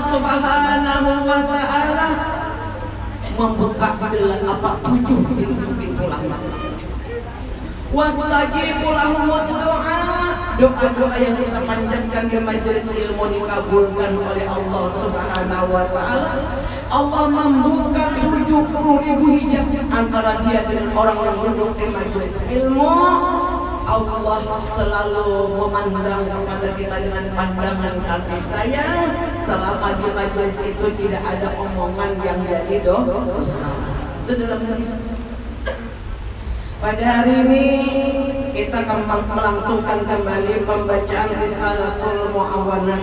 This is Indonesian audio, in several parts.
Subhanahu wa ta'ala membuka tujuh pintu rahmat. Wastajibu lahum doa yang kita panjatkan di majelis ilmu dikabulkan oleh Allah Subhanahu wa ta'ala. Allah membuka 70.000 hijab antara dia dengan orang yang duduk di majelis ilmu. Allah selalu memandang kepada kita dengan pandangan kasih sayang. Selama di majelis itu tidak ada omongan yang jadi dosa. Itu dalam hadis. Pada hari ini kita akan melangsungkan kembali pembacaan Risalatul Mu'awanah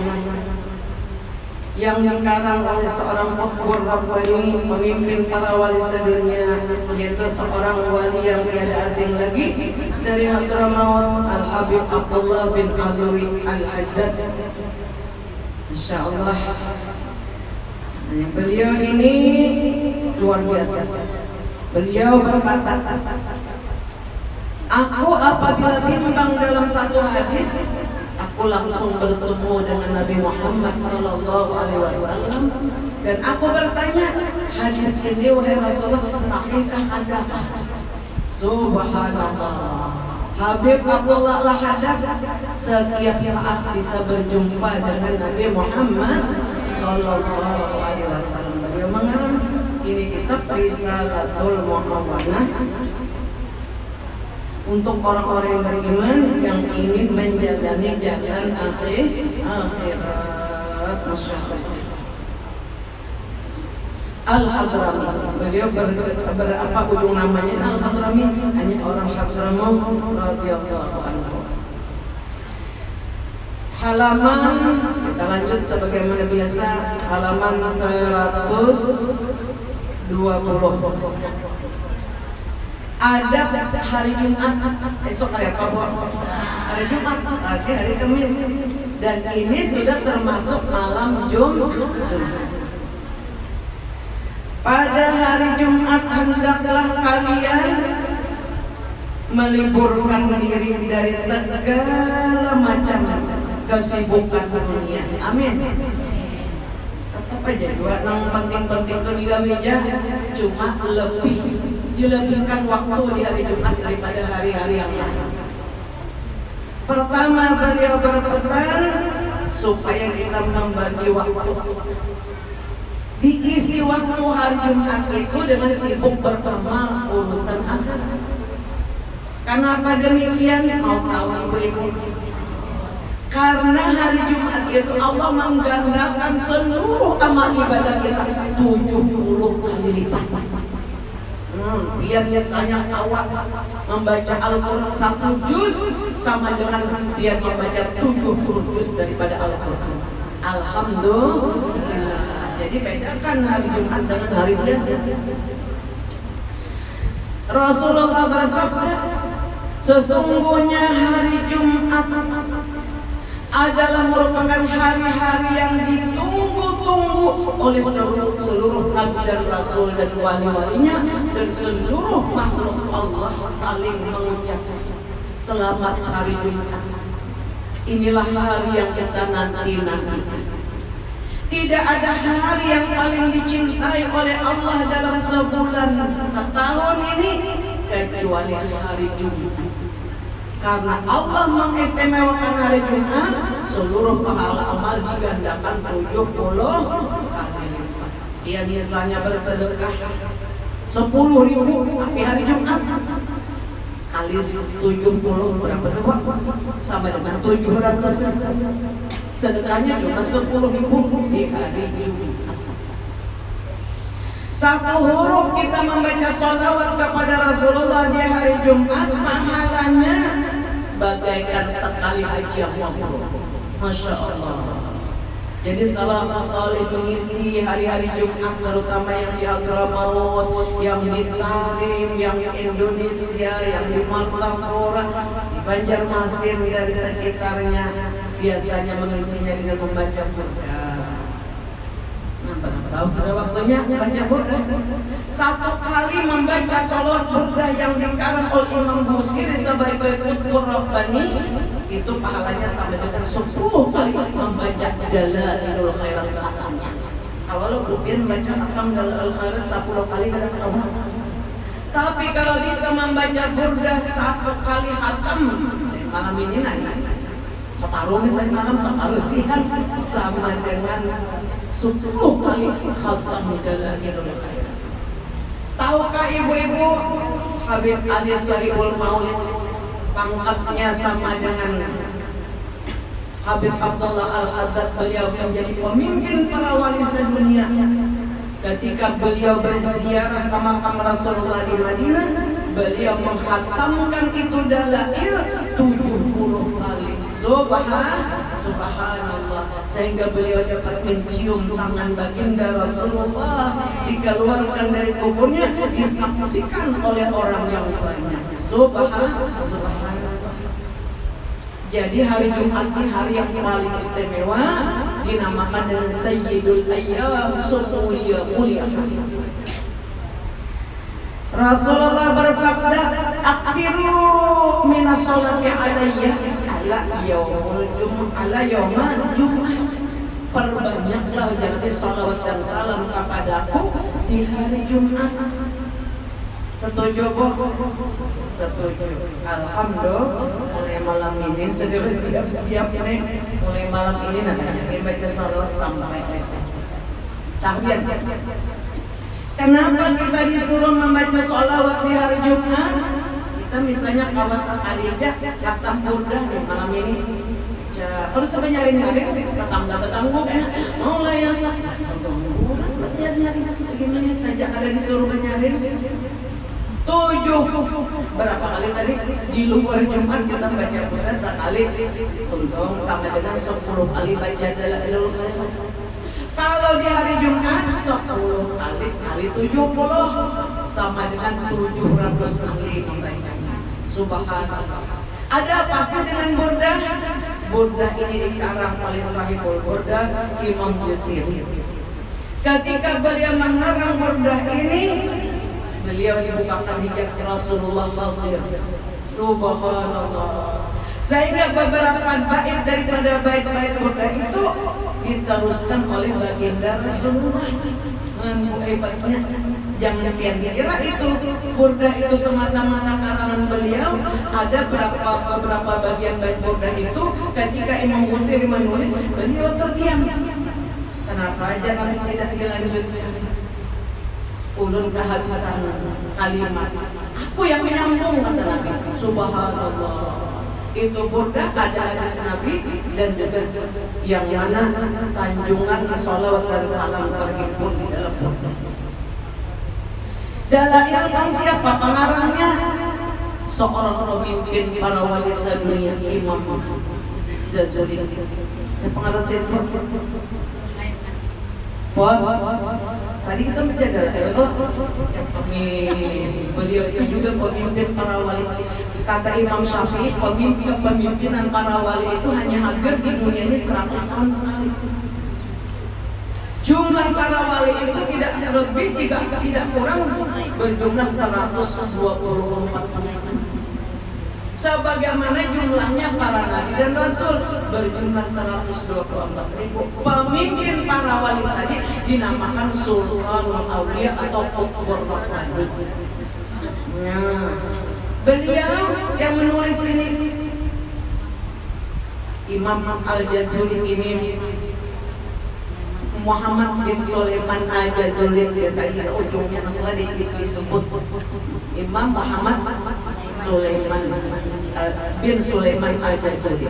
yang dikarang oleh seorang Qutbur Rabbani, pemimpin para wali sedunia, yaitu seorang wali yang tiada asing lagi dari Hadramaut, Al-Habib Abdullah bin Alawi Al-Haddad. Masya Allah, beliau ini luar biasa. Beliau berkata, aku apabila bimbang dalam satu hadis, aku langsung bertemu dengan Nabi Muhammad SAW dan aku bertanya, hadis ini wahai Rasulullah sahihkah adakah? Subhanallah, Habib Abdullah Al-Haddad setiap saat bisa berjumpa dengan Nabi Muhammad SAW. Beliau mengarang ini kitab Risalatul Mu'awanah untuk orang-orang yang beriman yang ingin menjalani jalan akhirat. Masya Allah. Al-Hadrami, beliau berapa ujung namanya Al-Hadrami, hanya orang Hadramaut radhiyallahu anhu. Halaman, kita lanjut sebagaimana biasa, halaman 120. Ada hari Jumat, esok hari apa? Hari Jumat, nanti hari Kamis, dan ini sudah termasuk malam Jumat. Pada hari Jumat hendaklah kalian meliburkan diri dari segala macam kesibukan dunia. Amin. Tetap aja dua yang penting-penting itu di meja, cuma dilebihkan waktu di hari Jumat daripada hari-hari yang lain. Pertama, beliau berpesan supaya kita membagi waktu. Diisi waktu hari Jumat itu dengan sibuk beramal urusan akhirat. Kenapa demikian? Mau tahu ibu-ibu? Karena hari Jumat itu Allah menggandakan seluruh amal ibadah kita 70 kali lipat. Biar misalnya awak membaca Al-Quran 1 juz sama dengan biar membaca 70 juz daripada Al-Quran. Alhamdulillah. Jadi bedakan hari Jumat dengan hari biasa. Rasulullah bersabda, sesungguhnya hari Jumat adalah merupakan hari-hari yang ditunggu-tunggu oleh seluruh nabi dan rasul dan wali-walinya, dan seluruh makhluk Allah saling mengucap selamat hari Jumat. Inilah hari yang kita nanti-nantikan. Tidak ada hari yang paling dicintai oleh Allah dalam sebulan setahun ini kecuali hari Jumat. Karena Allah mengistimewakan hari Jumat, seluruh pahala amal digandakan 70 kali lipat. Dia misalnya bersedekah 10.000 tapi hari Jumat kali 70 berapa tuh? Sama dengan 700. Sedekahnya cuma 10.000 di hari Jumat. Satu huruf kita membaca sholawat kepada Rasulullah di hari Jumat, pahalanya bagaikan sekali haji yang mabrur. Masya Allah. Jadi salafus saleh mengisi hari-hari Jumat, terutama yang di Hadramaut, yang di Tarim, yang di Indonesia, yang di Martapura, di Banjarmasin dan sekitarnya, biasanya mengisinya dengan membaca burda. Tahu sudah waktunya baca burda. Satu kali membaca sholawat burda yang dikarang oleh Imam Busiri sebagai Qutbur Rabbani, itu pahalanya sama dengan 10 kali membaca Dalailul Khairat khatamnya. Kalau rupiah baca khatam dalam Al-Khairat 10 kali kadang kamu. Tapi kalau bisa membaca burdah 1 kali khatam malam ini nanya separuh misalnya malam separuh siang sama dengan 10 kali khatam dalam Al-Khairat. Tahukah ibu-ibu Habib Ali Shariful Maulid pangkatnya sama dengan Habib Abdullah Al-Haddad? Beliau menjadi pemimpin para wali sedunia. Ketika beliau berziarah ke makam Rasulullah di Madinah, beliau menghatamkan itu dalail 70 kali. Subhanallah. Sehingga beliau dapat mencium tangan baginda Rasulullah dikeluarkan dari kuburnya, disaksikan oleh orang yang banyak. Subhanallah. Jadi hari Jumat ini hari yang paling istimewa, dinamakan dengan Sayyidul Ayyam, mulia. Rasulullah bersabda, "Aksiru minas sholati alayya ala yaumul jumu'ah, ala yaumal jumu'ah." Perbanyaklah jadi sholawat dan salam kepadaku di hari Jumat. Setuju Bu? Setuju. Alhamdulillah. Mulai malam ini segera siap-siap nih. Mulai malam ini nanti baca sholawat sampai esok. Carian. Kenapa kita disuruh membaca sholawat di hari Jumat? Kita misalnya kawasan Alijah, khatam burdah nih malam ini. Terus sampai nyari-nyari tetangga-tetangga enak. Oh lah ya sah. Nyari-nyari gimana? Tajak ada disuruh nyari. 7 berapa kali tadi di luar Jumat kita baca burdah sekali, untung sama dengan 10 kali baca dalailul khair. Kalau di hari Jumat 10 kali kali 70 sama dengan 700 kali membaca. Subhanallah. Ada apa sih dengan burdah? Burdah ini dikarang oleh Sahibul Burdah Imam Busiri. Ketika beliau mengarang burdah ini, beliau dibukakan hijab Rasulullah SAW. Subhanallah. Sehingga beberapa bait daripada bait-bait burdah itu diteruskan oleh baginda Rasulullah. Hebatnya, jangan kira itu burdah itu semata-mata karangan beliau. Ada beberapa bagian bait burdah itu ketika Imam Busiri menulis, beliau terdiam. Kenapa jangan tidak dilanjutkan? Ulun kehabisan kalimat. Aku yang menyambung kata Nabi. Subhanallah. Itu burdah ada hadis Nabi dan juga yang mana sanjungan sholawat dan salam terhimpun di dalam burdah. Dalail kan siapa pengarangnya? Seorang pemimpin para wali sedunia, Imam Ghazali. Saya pengarang siapa? Tadi kita menjaga beliau itu juga pemimpin para wali. Kata Imam Syafi'i, pemimpinan para wali itu hanya hadir di dunia ini 100 tahun sekali. Jumlah para wali itu tidak lebih, tidak kurang, berjumlah 124. Sebagaimana jumlahnya para nabi dan rasul berjumlah 124.000. Pemimpin para wali tadi dinamakan Sultanul Aulia atau Qutbur Rabbani. Nah, beliau yang menulis ini Imam Al-Jazuli ini Muhammad bin Sulaiman Al-Jazuli, biasanya ujungnya nanti disebut Imam Muhammad Sulaiman bin Sulaiman Al-Jazuli.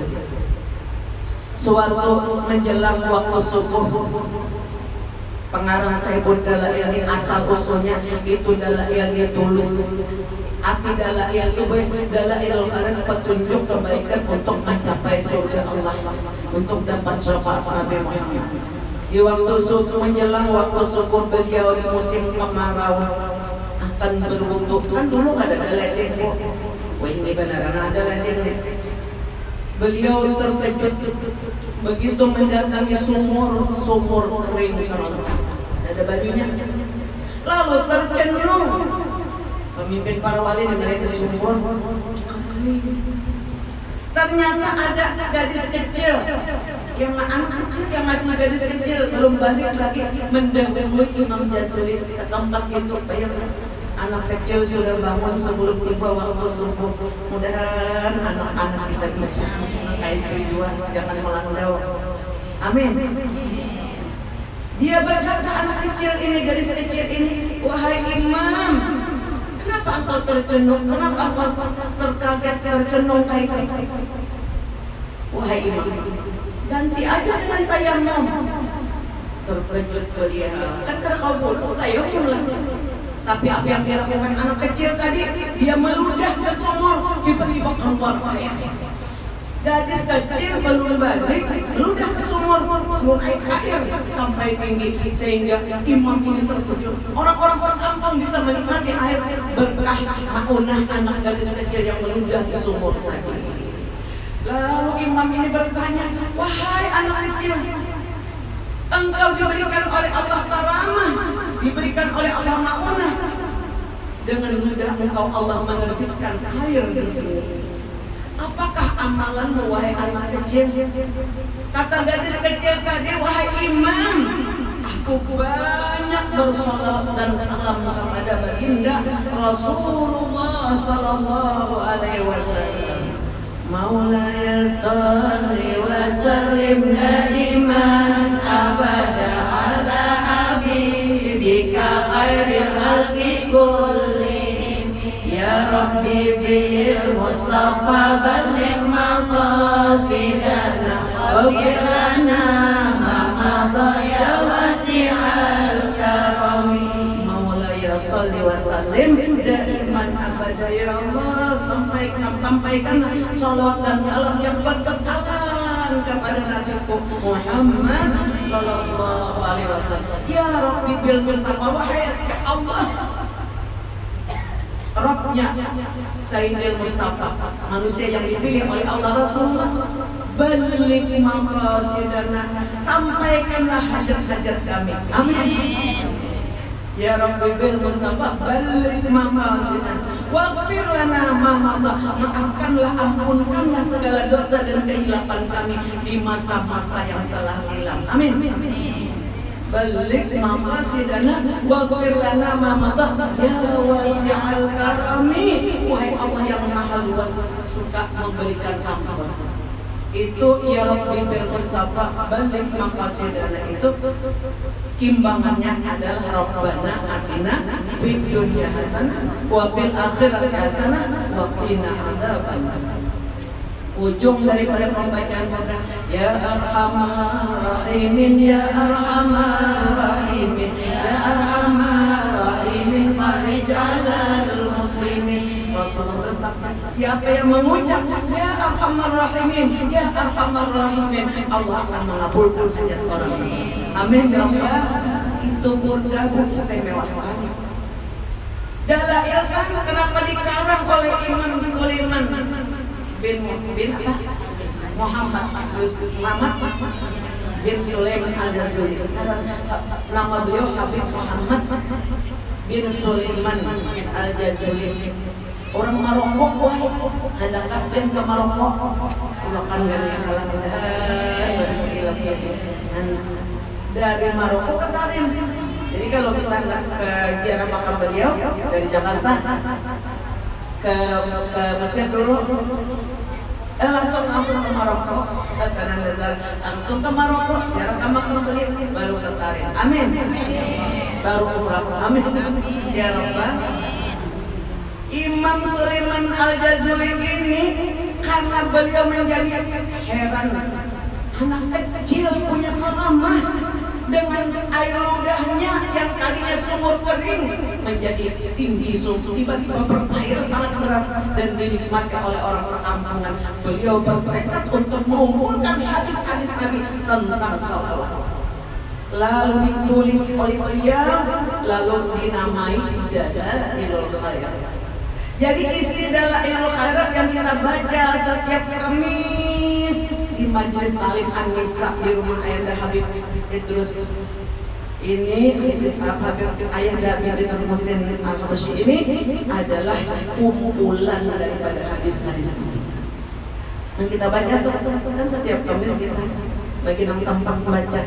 Suatu menjelang waktu subuh, pengarang Sayyidul Dalail ini asal usulnya itu dalail ditulis. Arti dalail itu dalailul khair, petunjuk kebaikan untuk mencapai surga Allah, untuk dapat syafaat Nabi Muhammad. Di waktu subuh menjelang waktu subuh, beliau di musim kemarau akan berwudu. Kan dulu nggak ada dalail. Wah, ini beneran ada dalail. Beliau terkejut begitu mendatangi sumur kering, ada bajunya. Lalu tercenung. Pemimpin para wali memiliki sumur. Ternyata ada gadis kecil, yang anak kecil yang masih gadis kecil belum balik lagi mendahului Imam Jazuli ke tempat itu. Bayangkan anak kecil sudah bangun sebelum tiba waktu subuh. Mudah-mudahan anak-anak kita bisa mengait tujuan, jangan melandau. Amin. Dia berkata, anak kecil ini, gadis kecil ini, wahai imam, kenapa engkau tercenung? Kenapa engkau terkaget, tercenung kayak wahai imam, ganti aja dengan tayamum. Terkejut dia, kan karena kau bodoh tayamum lah. Tapi apa yang dilakukan anak kecil tadi? Dia meludah ke sumur, tiba-tiba keluar air. Gadis kecil belum balik, meludah ke sumur, belum naik air sampai tinggi sehingga imam ini terkejut. Orang-orang sekampung bisa menikmati air berkah maunah anak gadis kecil yang meludah di sumur tadi. Lalu imam ini bertanya, wahai anak kecil, engkau diberikan oleh Allah karamah, diberikan oleh Allah maunah. Dengan mudah engkau Allah menerbitkan air di sini. Apakah amalanmu wahai anak kecil? Kata gadis kecil tadi, wahai imam, aku banyak bersolat dan salam kepada baginda Rasulullah sallallahu alaihi wasallam. Maulaya salli wa sallim daiman abada ala habibika khairil khalqi kullihim. Ya Rabbi bil Mustafa balligh maqasidana waghfir lana ma madha ya wasi'al karami. Maulaya shalli wa sallim daiman abada ya Allah, sampaikan salawat dan salam yang berkekalan kepada Nabiku Muhammad sallallahu alaihi wasallam. Ya Rabbi bil Mustafa, wahai Allah, Rabbnya Sayyidil Mustafa, manusia yang dipilih oleh Allah Rasulullah, balligh maqasidana, sampaikanlah hajat-hajat kami. Amin. Ya Rabbi bil Mustafa balligh maqasidana waghfir lana ma madha, maafkanlah, ampunkanlah segala dosa dan kehilapan kami di masa-masa yang telah silam. Amin. Balligh maqasidana waghfir lana ma madha ya wasi'al karami, wahai Allah yang maha luas suka memberikan ampun. Itu ya Rabbi bil Mustafa balligh maqasidana, itu imbangannya adalah Rabbana atina fid dunya hasanah wa fil akhirati hasanah wa qina adzabannar. Ujung daripada pembacaan pada ya arhamar rahimin, ya arhamar rahimin, ya arhamar rahimin, farij 'alal muslimin. Rasulullah bersabda, siapa yang mengucap ya arhamar rahimin, ya arhamar rahimin, Allah akan mengabulkan hajat orang ini. Amin ya Allah. Itu burda istimewa sekali. Dalail kan kenapa dikarang oleh Imam Sulaiman bin Muhammad bin Sulaiman al-Jazuli. Nama beliau Habib Muhammad bin Sulaiman al-Jazuli. Orang Maroko, hendak kapten ke Maroko, makan dari kalah dari sekilas dari Maroko ke Tarim. Jadi kalau kita ke ziarah makam beliau dari Jakarta ke Mesir dulu, langsung ke Maroko, langsung ke Maroko, ziarah ke makam beliau, baru ke Tarim. Amin. Baru umrah. Amin. Ya Rabbah. Imam Sulaiman al-Jazuli ini karena beliau menjadi heran, anak kecil punya karamah, dengan air ludahnya yang tadinya sumur kering menjadi tinggi sumur, tiba-tiba berair sangat deras dan dinikmati oleh orang sekampungan. Beliau bertekad untuk mengumpulkan hadis-hadis Nabi tentang salawat, lalu ditulis oleh beliau, lalu dinamai Dalailul Khairat. Jadi isi Dalailul Khairat yang kita baca setiap Kamis di majelis Talim An-Nisa di rumah Ayahanda Habib Idrus ini, Habib Ayahanda Habib Muhsin Al-Habsyi ini adalah kumpulan daripada hadis-hadis ini. Yang kita baca tuh kan setiap Kamis kita bagi nang sampang baca.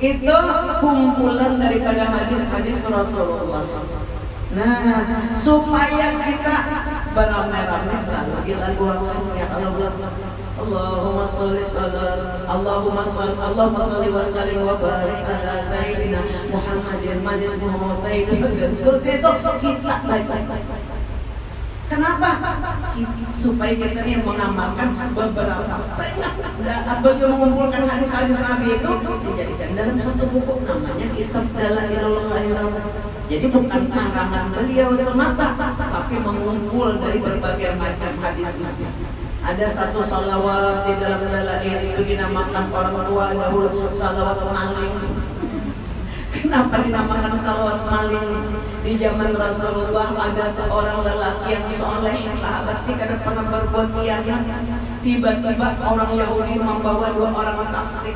Itu kumpulan daripada hadis-hadis Rasulullah. Nah, supaya kita beramai-ramai lalu dilagukan ya Allah. Allahumma sholli wa sallim wa barik ala sayyidina Muhammadin manis Muhammad sayyidina dan seterusnya itu kita baca. Kenapa? Supaya kita yang mengamalkan beberapa beliau mengumpulkan hadis-hadis Nabi itu dijadikan dalam satu buku namanya Kitab Dalailul Khairat. Jadi bukan karangan beliau semata, tapi mengumpul dari berbagai macam hadis Nabi. Ada satu salawat di dalam dalail itu dinamakan orang tua dahulu salawat maling. Kenapa dinamakan salawat maling? Di zaman Rasulullah ada seorang lelaki yang soleh, sahabat tidak pernah berbuat khianat. Tiba-tiba orang Yahudi membawa dua orang saksi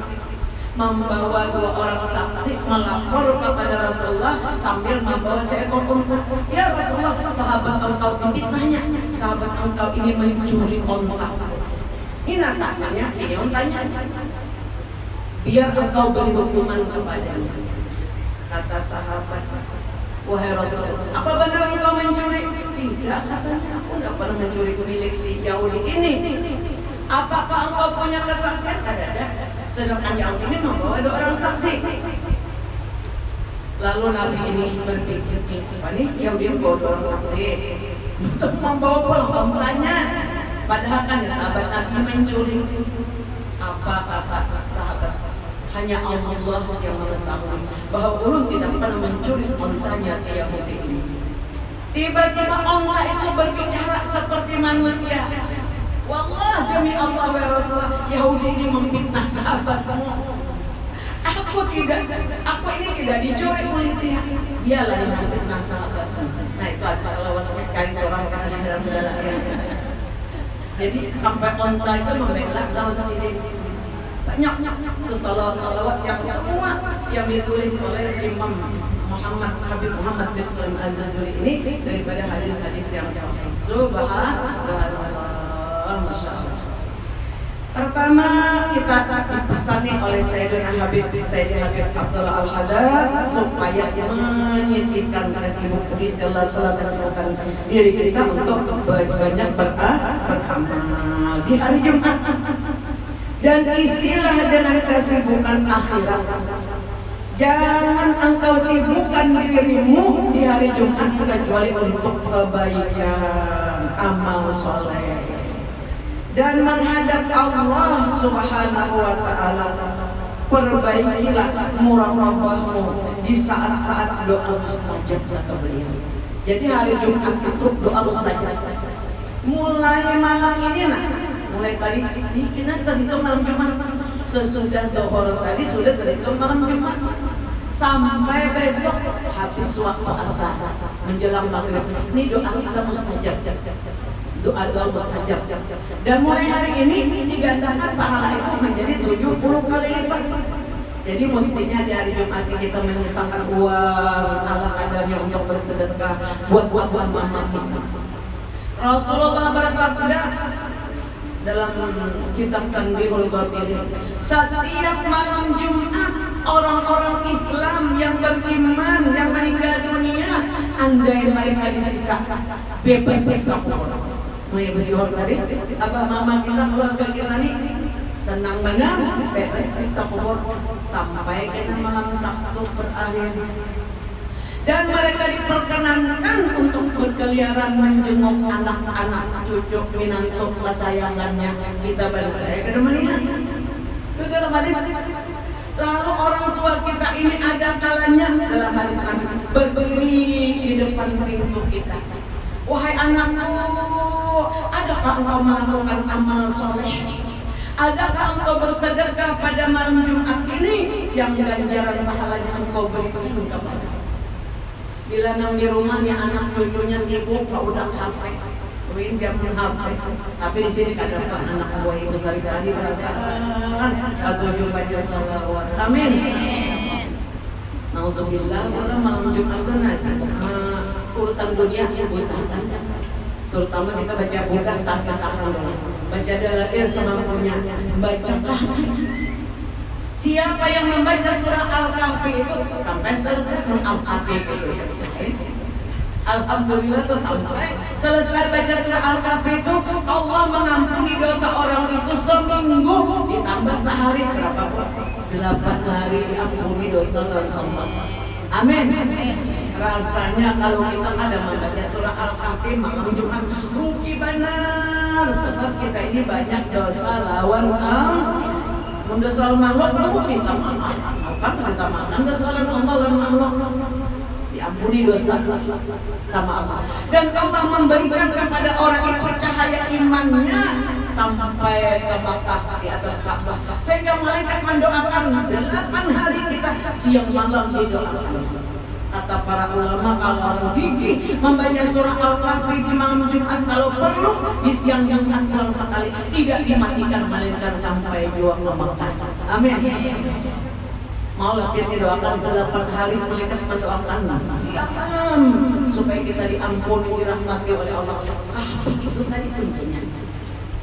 melapor kepada Rasulullah sambil membawa seekor unta. Ya Rasulullah, sahabat engkau difitnahnya, sahabat engkau ini mencuri unta. Ini saksinya, ini untanya. Biar engkau beri hukuman kepadanya. Kata sahabat, wahai Rasul, apa benar engkau mencuri? Tidak, katanya, aku tidak pernah mencuri milik si Yahudi ini. Apakah engkau punya kesaksian? Ada. Sedangkan Yahudi ini membawa dua orang saksi. Lalu Nabi ini berpikir, apa nih Yahudi membawa dua orang saksi untuk membawa pulang untanya. Padahal kan ya sahabat Nabi mencuri. Apa kata sahabat? Hanya Allah yang mengetahui bahwa ulun tidak pernah mencuri untanya si Yahudi ini. Tiba-tiba unta itu berbicara seperti manusia. Wallah demi Allah wa Rasulullah, Yahudi ini memfitnah sahabatmu. Aku ini tidak dicuri oleh dia. Dialah yang memfitnah sahabatmu. Nah itu ada salawatnya cari seorang kata di dalam dalamnya. Jadi sampai unta itu membela lawan sini. Banyak itu salawat yang semua yang ditulis oleh Imam Habib Muhammad bin Sulaim Az-Zazuli ini daripada hadis-hadis yang sahih. Subhanallah. Masya Allah. Pertama kita dipesani oleh Sayyidina Habib Abdullah Al-Haddad supaya menyisihkan kesibukan diri kita untuk banyak beramal di hari Jumat dan isilah dengan kesibukan akhirat. Jangan engkau sibukkan dirimu di hari Jumat kecuali untuk kebaikan amal soleh dan menghadap Allah Subhanahu wa Ta'ala. Perbaikilah muraqabahmu di saat-saat doa mustajab kata beliau. Jadi hari Jumat itu doa mustajab. Mulai malam ini mulai tadi kita terhitung malam Jumat. Sesudah zuhur tadi sudah terhitung malam Jumat. Sampai besok habis waktu asar menjelang maghrib. Ini doa kita mustajab. Doa mustajab. Dan mulai hari ini digandakan pahala itu menjadi 70 kali lipat. Jadi mestinya di hari Jumat kita menyisakan uang ala kadarnya untuk bersedekah buat mama kita. Rasulullah bersabda dalam kitab Tanbihul Ghafirin, setiap malam Jumat orang-orang Islam yang beriman yang meninggal dunia, andai mereka disisakan bebas siksa kubur. Mulai bersyukur tadi, abah mama kita, keluarga kita nih senang benar bebas siksa kubur sampai kita malam Sabtu berakhir. Dan mereka diperkenankan untuk berkeliaran menjenguk anak-anak, cucu, minantu kesayangannya. Kita balik ke melihat itu dalam hadis. Lalu orang tua kita ini ada kalanya dalam hadis Nabi berdiri di depan pintu kita. Wahai anakku, adakah engkau melakukan amal soleh? Adakah engkau bersedekah pada malam Jumat ini yang ganjaran pahalanya engkau berikan kepada? Bila nang di rumahnya anak cucunya sibuk, kau udah HP, win dia HP. Tapi di sini katakan anak buah ibu sehari-hari beragaan, katujuh baca salawat. Amin. Naudzubillah, orang malam Jumat itu nasi urusan dunia usaha. terutama kita baca Buddha tangan dulu, baca Dalail semampunya, baca Kahfi. Siapa yang membaca surah Al-Kahfi itu sampai selesai Al-Kahfi gitu ya. Alhamdulillah tuh sampai selesai baca surah Al-Kahfi itu Allah mengampuni dosa orang itu seminggu, ditambah sehari berapa? 8 hari diampuni dosa oleh Allah. Amin. Rasanya kalau kita ada membaca surah Al-Kahfi malam Jumat rugi benar, sebab kita ini banyak dosa lawan Allah. Mendosa makhluk perlu minta maaf. Apa nggak sama? Dosa lawan Allah diampuni dosa sama Allah. Dan Allah memberikan kepada orang yang percaya imannya sampai ke Makkah di atas Ka'bah, sehingga malaikat mendoakan 8 hari kita siang malam didoakan. Kata para ulama, kalau orang gigih membaca surah Al-Kahfi di malam Jumat, kalau perlu di siang Jumat pulang sekali, tidak dimatikan melainkan sampai jiwa ke Makkah. Amin. Mau lebih didoakan 8 hari, malaikat mendoakan siang malam supaya kita diampuni, dirahmati oleh Allah. Kahfi itu tadi kuncinya.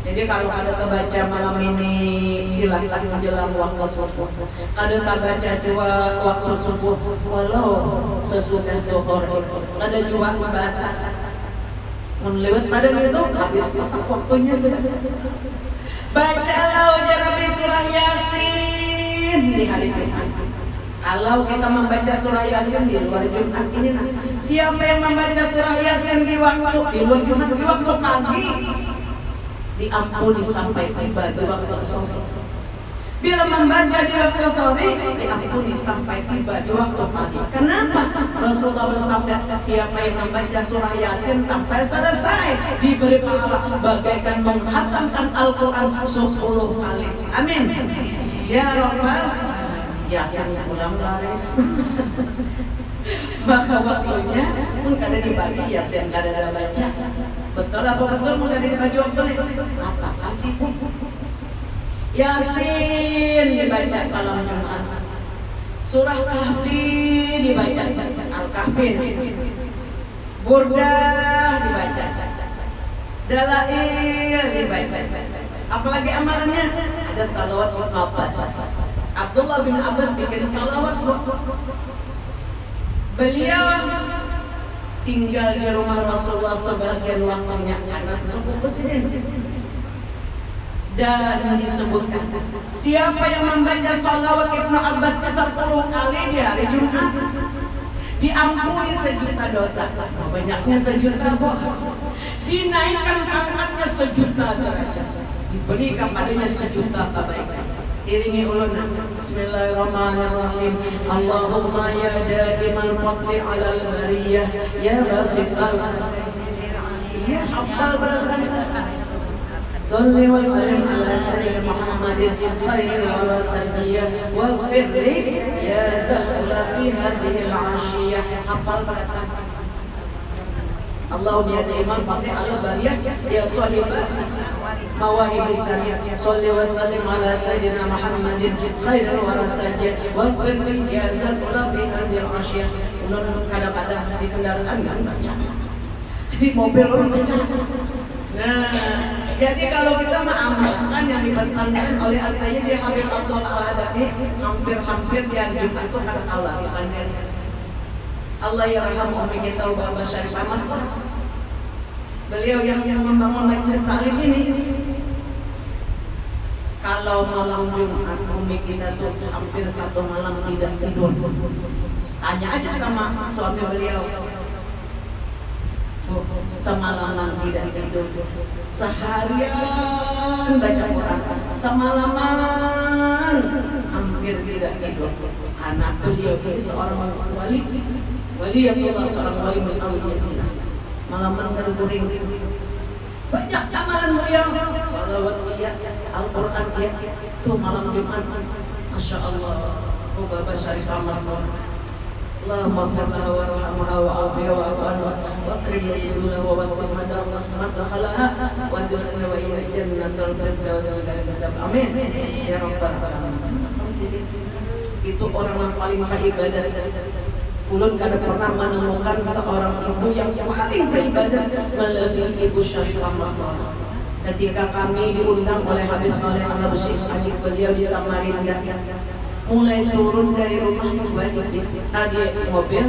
Jadi kalau ada terbaca malam ini silakan menjelang waktu subuh. Ada terbaca juga waktu subuh walau sesudah zuhur. Ada juga bahasa melewat pada itu habis waktunya sudah. Bacalah ya Rabbi surah Yasin di hari Jumat. Kalau kita membaca surah Yasin di luar Jumat ini, siapa yang membaca surah Yasin di luar Jumat, di waktu pagi, diampuni sampai tiba di waktu sore. Bila membaca di waktu sore, diampuni sampai tiba di waktu pagi. Kenapa? Rasulullah bersabda, siapa yang membaca surah Yasin sampai selesai diberi pahala bagaikan menghatamkan Al-Quran 10 kali. Amin. Ya Rabbal Yasin ulang laris. Maka waktunya pun kada dibagi Yasin kada baca. Betul apa betul mudah dibagi waktu nih? Apa kasih Yasin dibaca malam Jumat, surah Kahfi dibaca, Al-Kahfi, Burdah dibaca, Dalail dibaca. Apalagi amalannya ada salawat Ibn Abbas. Abdullah bin Abbas bikin salawat. Beliau tinggal di rumah Rasulullah sebagian waktunya anak sepupu presiden. Dan disebutkan siapa yang membaca salawat Ibnu Abbas 10 kali di hari Jumat diampuni 1.000.000 dosa. Banyaknya 1.000.000 dinaikkan pangkatnya 1.000.000 derajat, diberikan padanya 1.000.000 kebaikan. Iringi ulun. Bismillahirrahmanirrahim. Allahumma ya daimal fadli alal bariyah ya basital ya hafal berkata salli wa sallim ala sayyidina Muhammadin khairil warasiyah wa birri ya zalati hadhil ashiyah. Hafal berkata Allahumma ya daimal fadli alal bariyah ya sahibah mawahib saniyah salli wa sallim ala sayyidina Muhammadin khairul warasiyah wa birri ya zalati hadhil ashiyah. Ulun kadang-kadang di kendaraan enggak baca, di mobil orang baca. Nah, jadi kalau kita mengamalkan yang dipesankan oleh As-Sayyid Habib Abdul Al-Adami, hampir-hampir di hari Jumat itu kan Allah dipanggil. Allah yarham ummi kita Bapak Syarifah Maslah. Beliau yang membangun majelis taklim ini. Kalau malam Jumat ummi kita tuh hampir 1 malam tidak tidur. Tanya aja sama suami beliau. Semalaman tidak tidur, seharian baca Quran, semalaman hampir tidak tidur. Karena beliau ini seorang wali Allah, seorang wali Allah. Malaman berguring. Banyak amalan beliau, salawat dia, Al-Quran dia. Tuh malam Jumat, Masya Allah. Oh Bapak Syarifah Maslah. Allahumma firlaha warhamha wa'afiha wa'afanha wa'akrim nuzulah wa wasimada madkhalaha wa adkhilha wa ila jannatul firdaus wa ila amin ya rabbal alamin. Itu orang yang paling ibadah Ulun kada pernah menemukan seorang ibu yang paling beribadah melebihi Ibu Syafifah Masnun. Ketika kami diundang oleh Habib Saleh Al-Habsyi, adik beliau di Samarinda, mulai turun dari rumah di mobil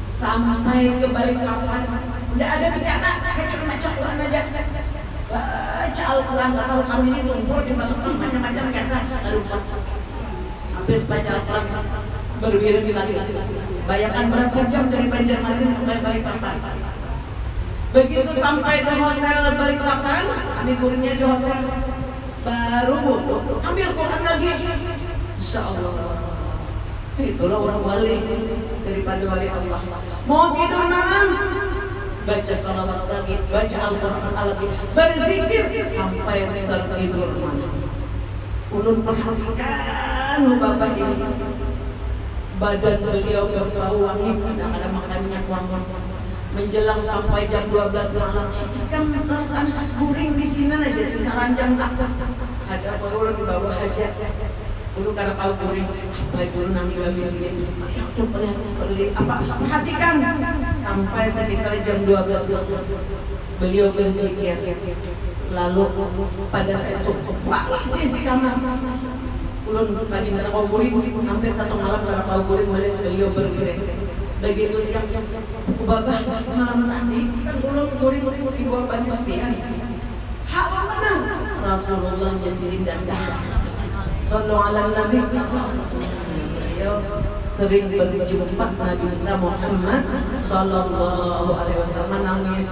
sampai ke Balikpapan, tidak ada bicara, kecuali macam Quran aja. Baca Al-Quran, nggak tahu kami ini tumpul di Balikpapan macam-macam kisah. Aduh, habis baca Al-Quran berwirid lagi. Bayangkan berapa jam dari Banjarmasin sampai Balikpapan. Begitu sampai di hotel Balikpapan, kami gurunya di hotel, baru wudhu, ambil Quran lagi. Insya Allah, itulah orang wali daripada wali Allah. Mau tidur malam, baca salawat lagi, baca Al-Quran lagi, berzikir sampai tertidur malam. Ulun perhatikan bapak ini, badan beliau berbau wangi, kadang-kadang makannya wangi. Menjelang sampai jam 12 malam, ikan perasaan guring di sini aja, sisa ranjang aku. Ada ulun di bawah aja. Dulu karena tahu guring, mulai dulu nanti habis ini. Aku perhatikan sampai sekitar jam 12 malam. Beliau berzikir. Lalu pada saat itu, sisi kamar. Ulun tadi nggak tahu guring, sampai satu malam nggak tahu guring, beliau berdiri. Begitu siang, Bapak malam tadi kan guring di bawah batis pian. Hawa menang. Rasulullah jasilin dan Sallu ala Nabi. Beliau sering berjumpa Nabi kita Muhammad Sallallahu Alaihi Wasallam, nangis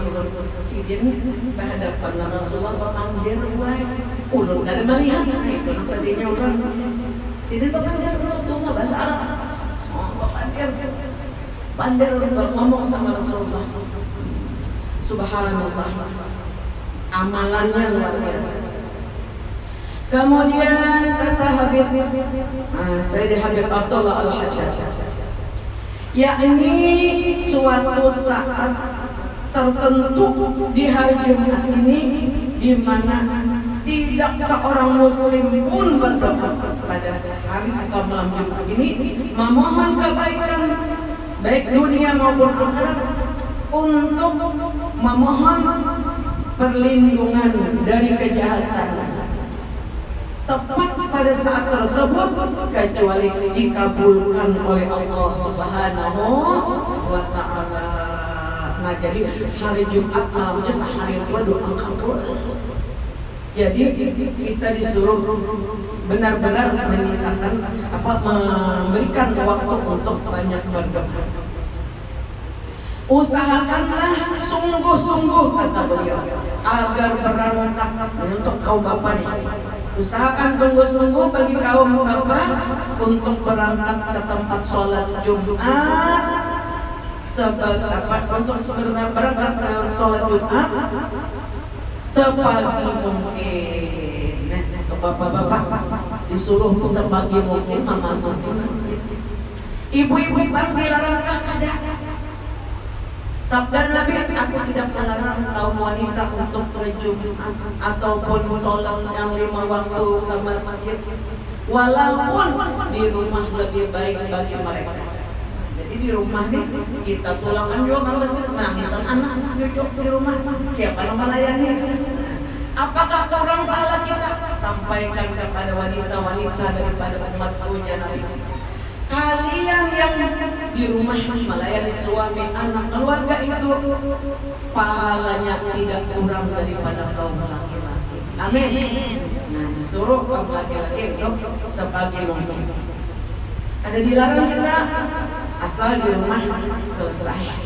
sidin berhadapan Rasulullah, panggil ulun kada melihat, itu sedihnya ulun. Sidin panggil Rasulullah bahasa Arab. Pandai ngomong sama Rasulullah. Subhanallah, amalannya luar biasa. Kemudian kata Habib Sayyid Habib Abdullah Al-Haddad, yakni suatu saat tertentu di hari Jumat ini, di mana tidak seorang muslim pun berdoa pada hari atau malam Jumat ini memohon kebaikan baik dunia maupun akhirat, untuk memohon perlindungan dari kejahatan, tepat pada saat tersebut kecuali dikabulkan oleh Allah Subhanahu wa Ta'ala. Nah, jadi hari Jumat malamnya sehari itu doa kabul. Jadi kita disuruh benar-benar menyisakan memberikan waktu untuk banyak berdoa. Usahakanlah sungguh-sungguh, kata beliau, agar berangkat untuk kaum bapak nih. Usahakan sungguh-sungguh bagi kaum bapak untuk berangkat ke tempat sholat Jumat untuk berangkat ke sholat Jumat sepagi mungkin. Untuk bapak-bapak disuruh sepagi mungkin memasuki masjid. Ibu-ibu dilarangkah? Kada. Sabda Nabi, aku tidak melarang kaum wanita untuk ke Jumat ataupun sholat yang 5 waktu ke masjid, walaupun di rumah lebih baik bagi mereka. Jadi di rumah nih kita tulangkan juga ke masjid, nangisan anak cucu di rumah, siapa yang melayani? Apakah kurang pahala kita? Sampaikan kepada wanita-wanita daripada umatku ya Nabi, kalian yang di rumah melayani suami, anak, keluarga itu pahalanya tidak kurang daripada kaum laki-laki. Amin. Nah, disuruh kaum laki-laki untuk sepagi mungkin. Ada dilarang kita asal di rumah selesai,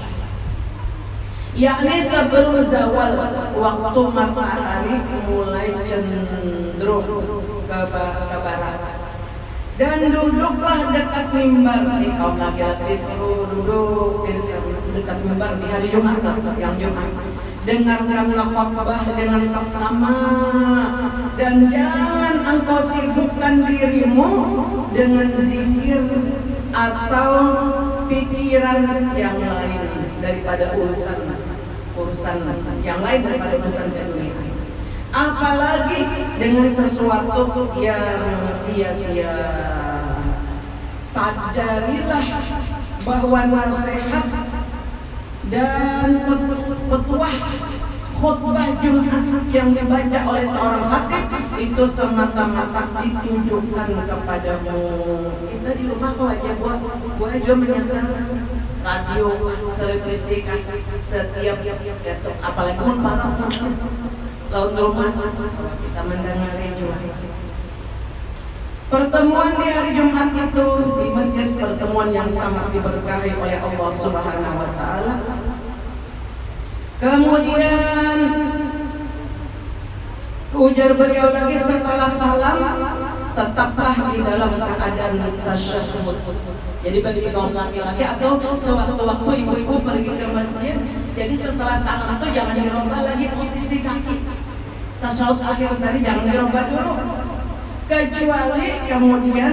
yakni sebelum zawal, waktu matahari mulai cenderung ke barat. Dan duduklah dekat mimbar. Nih kaum laki-laki disuruh duduk di dekat mimbar di hari Jumat atau siang Jumat. Dengarkanlah khotbah dengan saksama, dan jangan engkau sibukkan dirimu dengan zikir atau pikiran yang lain daripada urusan yang lain daripada urusan dunia. Apalagi dengan sesuatu yang sia-sia. Sadarilah bahwa nasihat dan petuah khutbah Jumat yang dibaca oleh seorang khatib itu semata-mata ditujukan kepadamu. Kita di rumah kok aja gua aja menyetel radio, televisi setiap apalagi pun para masjid laut rumah kita mendengar juga. Pertemuan di hari Jumat itu di masjid, pertemuan yang sangat diberkahi oleh Allah Subhanahu wa taala. Kemudian ujar beliau lagi setelah salam, tetaplah di dalam keadaan tasyahud. Jadi bagi kaum laki-laki atau sewaktu-waktu ibu-ibu pergi ke masjid, jadi setelah salam itu jangan dirubah lagi posisi kaki. Tasyahud akhir tadi jangan dirubah dulu. Kecuali kemudian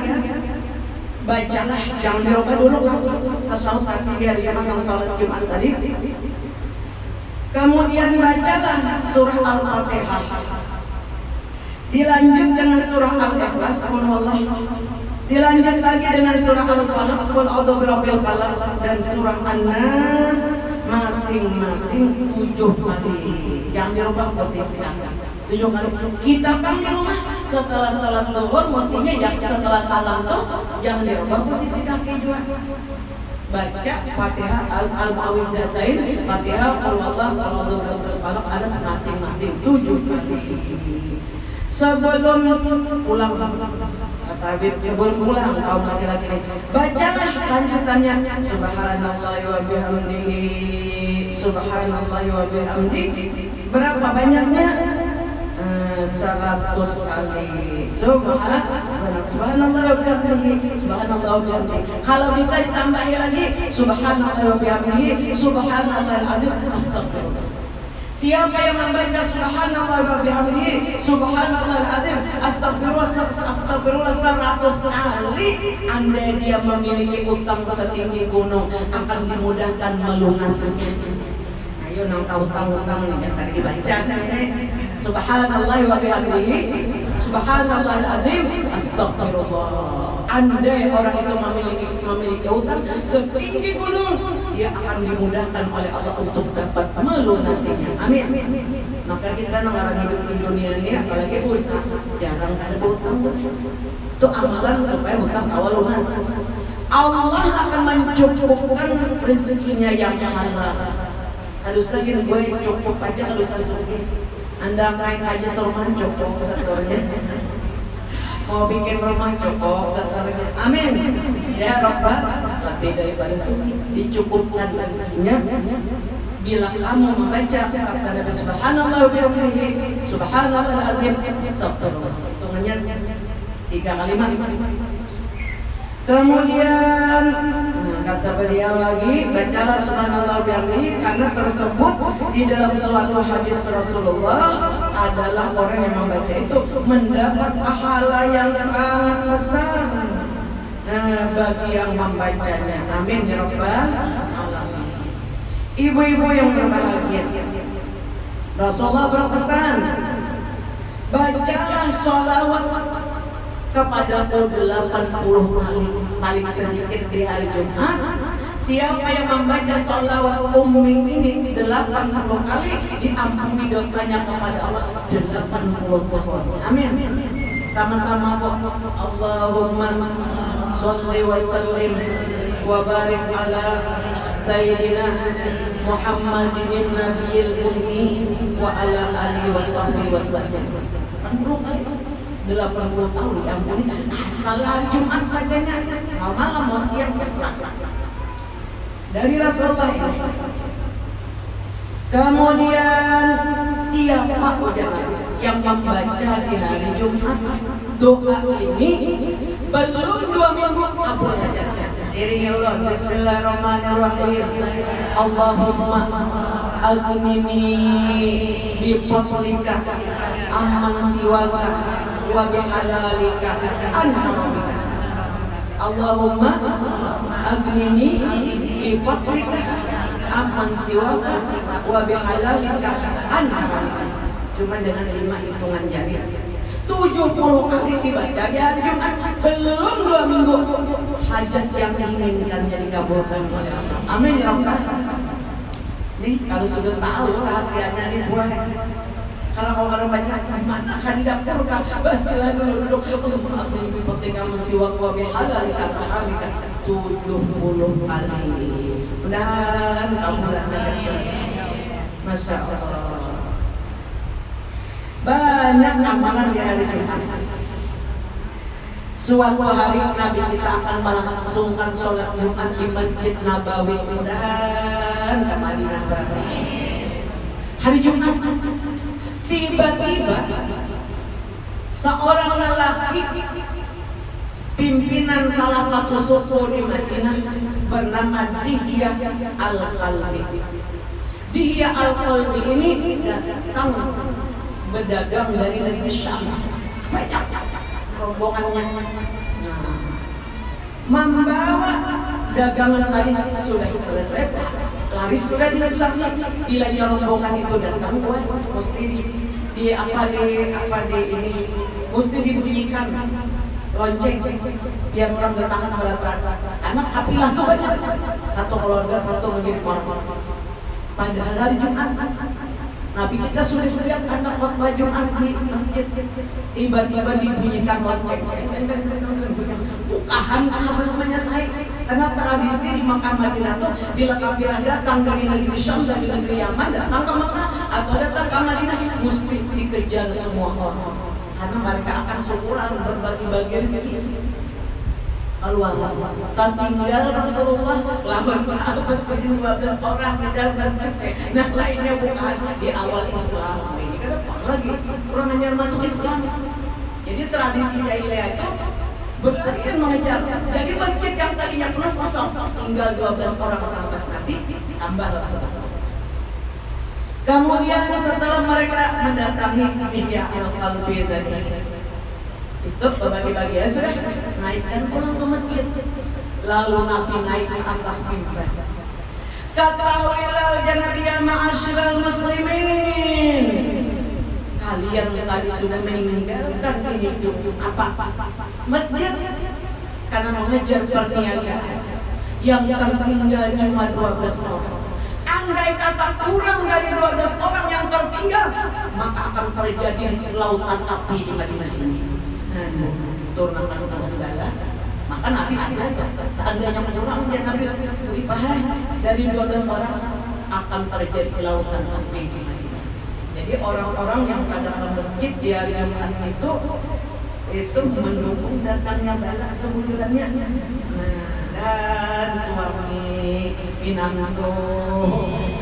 bacalah, jangan dirubah dulu tasyahud kaki di hari Jumat yang salat Jumat tadi. Kemudian bacalah surah Al-Fatihah. Dilanjut dengan surah Al-Ikhlas, dilanjut lagi dengan surah Al-Falaq, qul a'udzu birabbil falaq, dan surah An-Nas masing-masing 7 kali. Jangan dirubah posisinya. 7 kali. Kita kan di rumah setelah salat zuhur mestinya setelah salam tuh jangan dirubah posisi kaki juga. Baca Fatihah Al-Mu'awwidzatain, Fatihah, Qul huwallahu ahad, Falaq, Anas masing-masing 7 kali. Sebelum pulang, kata Habib, sebelum pulang kaum laki-laki ini, bacalah lanjutannya Subhanallahi wa bihamdihi, Subhanallahi wa bihamdihi. Berapa banyaknya? 100 kali. Subhanallah wa bihamdihi, subhanallah wa bihamdihi. Kalau bisa ditambahi lagi subhanallah wa bihamdihi, subhanallahil adzim, astagfirullah. Siapa yang membaca subhanallah wa bihamdihi, subhanallahil adzim, astagfirullah 100 kali, andai dia memiliki utang setinggi gunung, akan dimudahkan melunasinya. Ayo nang tahu-tahu utang yang tadi dibaca. Subhanallah wa bihamdihi, subhanallahil adzim, astagfirullah. Andai orang itu memiliki hutang setinggi gunung, dia akan dimudahkan oleh Allah untuk dapat melunasinya. Amin. Maka kita orang hidup di dunia ini, apalagi usaha, jarang ada hutang. Itu amalan supaya hutang awal lunas. Allah akan mencukupkan rezekinya yang halal. Harus lagi gue cukup aja kalau sesuatu. Anda naik haji Salman cukup setornya. Mau bikin rumah cukup setornya. Amin. Ya Rabbal, lebih daripada itu dicukupkan rezekinya. Bila kamu membaca sabda Nabi Subhanallah wa bihamdihi, subhanallahil adzim, astagfirullah. Hitungannya 3 kalimat. Kemudian kata beliau lagi, bacalah subhanallah bihamdihi, karena tersebut di dalam suatu hadis Rasulullah adalah orang yang membaca itu mendapat pahala yang sangat besar bagi yang membacanya. Amin ya rabbal alamin. Ibu-ibu yang berbahagia, Rasulullah berpesan, bacalah sholawat kepadaku 80 kali, paling sedikit di hari Jumat. Siapa yang membaca sholawat ummi ini 80 kali, diampuni dosanya kepada Allah 80 tahun. Amin. Sama-sama kok. Allahumma sholli wa sallim wa barik ala sayyidina Muhammadin nabiyil ummi wa ala alihi wa sahbihi wa sallam. 80 tahun diampuni, asal hari Jumat bacanya, mau malam mau siang terserah. Dari Rasulullah ini. Kemudian siapa yang membaca di hari Jumat doa ini belum 2 minggu kabul hajatnya. Iringi Allah, bismillahirrahmanirrahim. Allahumma aghnini bi fadlika amman siwaka wa bihalalika an haramika. Allahumma aghnini bi fadlika amman siwaka wa bihalalika an haramika. Cuma dengan 5 hitungan jari. 70 kali dibaca di hari Jumat, belum 2 minggu hajat yang diinginkannya dikabulkan oleh Allah. Amin ya Rabbal. Nih kalau sudah tahu rahasianya nih buah. Kalau orang baca mana kan dapur kan pastilah dulu duduk Allah aku penting masih waktu bihalal kata halika 70 kali. Mudah-mudahan kamu dapat. Masya Allah. Banyak amalan di hari Jumat. Suatu hari Nabi kita akan melangsungkan sholat Jumat di Masjid Nabawi. Mudah-mudahan ke Madinah berarti. Hari Jumat tiba-tiba seorang lelaki pimpinan salah satu suku di Madinah bernama Dihya Al-Kalbi. Dihya Al-Kalbi ini datang berdagang dari negeri Syam. Banyak rombongannya. Membawa dagangan tadi sudah selesai, laris sudah dihisapnya. Bilanya rombongan itu datang, mesti di ini mesti dibunyikan lonceng biar orang datang berata. Karena kapilah tuh banyak, satu keluarga satu menjadi orang. Padahal hari Jumat Nabi kita sudah siap anak khotbah Jumat di masjid, tiba-tiba dibunyikan lonceng. Bukahan namanya saya. Karena tradisi di Makkah Madinah tuh bila kafilah datang dari negeri Syam, dari negeri Yaman datang ke Makkah atau datang ke Madinah mesti dikejar semua orang. Karena mereka akan syukuran berbagi-bagi rezeki. Allah tinggal Rasulullah lawan sahabat 12 orang di dalam masjid. Nah lainnya bukan di awal Islam. Ini kan apa lagi orang hanya masuk Islam. Jadi tradisi jahiliyah itu berlarian mengejar. Jadi masjid yang tadinya penuh kosong tinggal 12 orang sahabat Nabi tambah Rasulullah. Kemudian setelah mereka mendatangi Dihya Al-Kalbi tadi, istirahat berbagi-bagi ya sudah naikkan pulang ke masjid. Lalu Nabi naik ke atas mimbar. Ketahuilah ya ma'asyiral muslimin, kalian tadi sudah meninggalkan ini apa? Masjid karena mengejar perniagaan yang tertinggal cuma 12 orang. Andai kata kurang dari 12 orang yang tertinggal, maka akan terjadi lautan api di Madinah ini. Turnakan dengan bala. Maka Nabi ada seandainya kurang dia Nabi ibahah dari 12 orang akan terjadi lautan api di Madinah. Jadi orang-orang yang pada ke masjid di hari Jumat itu mendukung datangnya bala sebulannya. Dan suami pinantu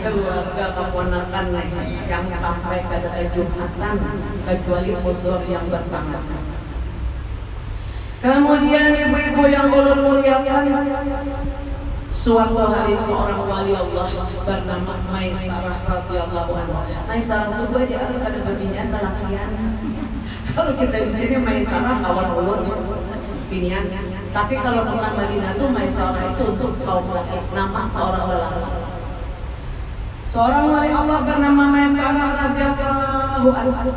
keluarga keponakan yang sampai pada Jumatan kecuali motor yang bersama. Kemudian ibu-ibu yang ulun muliakan, suatu hari seorang wali Allah bernama Maisarah radhiyallahu anha. Maisarah itu dia ada binian lelakian. Kalau kita di sini Maisarah kawan ulun binian. Tapi kalau bukan Madinah tuh Maisarah itu untuk kaum laki, nama seorang lelaki. Seorang wali Allah bernama Maisarah radhiyallahu anhu.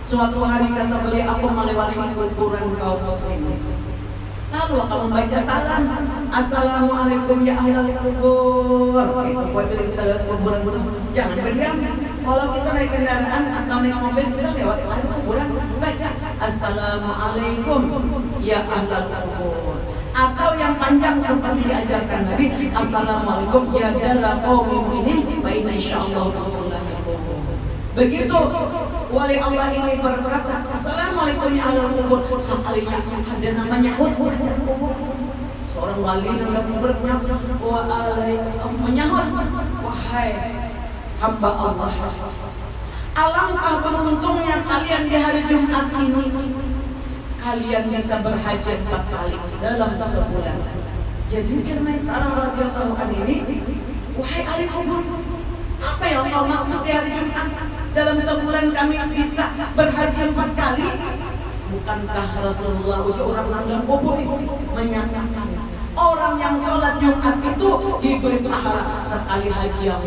Suatu hari kata beliau, aku melewati kuburan kaum muslimin. Lalu aku membaca salam, assalamualaikum ya ahlal kubur. Itu buat kita lewat kuburan, jangan berdiam. Kalau kita naik kendaraan atau naik mobil kita lewat kuburan, baca assalamualaikum ya ahlal kubur. Atau yang panjang seperti diajarkan Nabi, assalamualaikum ya dara qaumil mu'minin wa inna insyaallah billahi. Begitu wali Allah ini berkata assalamualaikum ya ahlal kubur, sekalinya ada namanya khutbah kubur. Seorang wali yang menyahut, wahai hamba Allah, alangkah beruntungnya kalian di hari Jumat ini. Kalian bisa berhaji 4 kali dalam sebulan. Jadi Maisarah radhiyallahu anha ini, wahai ahli kubur, apa yang kau maksud di hari Jumat? Dalam sebulan kami bisa berhaji 4 kali. Bukankah Rasulullah orang nandang kubur menyatakan orang yang sholat Jumat itu diberi pahala sekali haji yang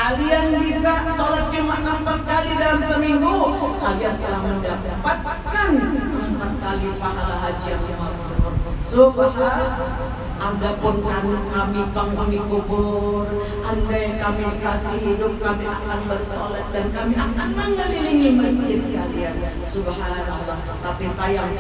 kalian bisa sholat Jumat 4 kali dalam seminggu, kalian telah mendapatkan 4 kali pahala haji yang mabrur. Subhanallah. Adapun kami penghuni kubur, andai kami dikasih hidup, kami akan bersolat dan kami akan mengelilingi masjid kalian. Subhanallah. Tapi sayang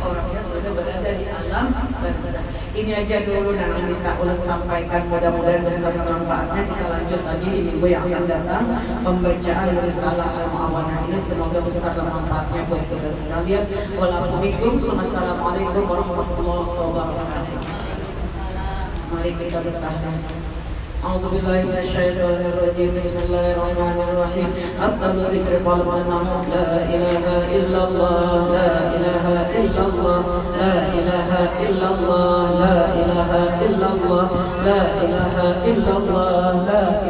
orangnya sudah berada di alam barzakh. Ini aja dulu yang bisa ulun sampaikan. Mudah-mudahan besar manfaatnya. Kita lanjut lagi di minggu yang akan datang pembacaan risalah Al-Mu'awanah ini. Semoga besar manfaatnya buat kita sekalian. Wassalamualaikum warahmatullahi wabarakatuh. Mari kita bertahan. A'udzubillahi minasyaitonirrajim. Bismillahirrahmanirrahim. Afdalul dzikri qalbana la ilaha illallah, la ilaha illallah, la ilaha illallah, la ilaha illallah, la ilaha illallah, la